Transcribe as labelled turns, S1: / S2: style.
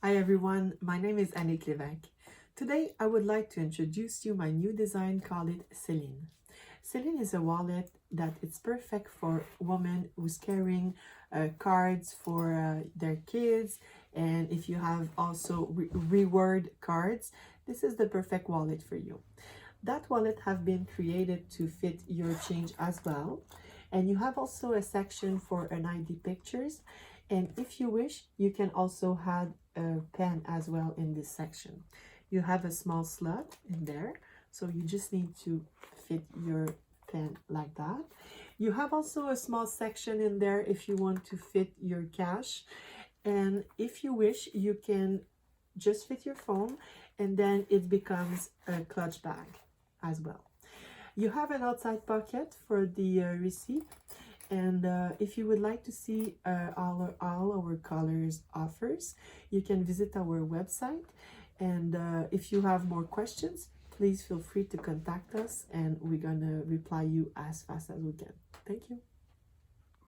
S1: Hi everyone, my name is Annick Levesque. Today I would like to introduce you my new design called Celine. Celine is a wallet that it's perfect for women who's carrying cards for their kids, and if you have also reward cards, this is the perfect wallet for you. That wallet have been created to fit your change as well, and you have also a section for an ID pictures, and if you wish you can also add a pen as well in this section. You have a small slot in there, so you just need to fit your pen like that. You have also a small section in there if you want to fit your cash, and if you wish you can just fit your phone, and then it becomes a clutch bag as well. You have an outside pocket for the receipt, and if you would like to see all our colors offers, you can visit our website, and if you have more questions, please feel free to contact us and we're gonna reply you as fast as we can. Thank you.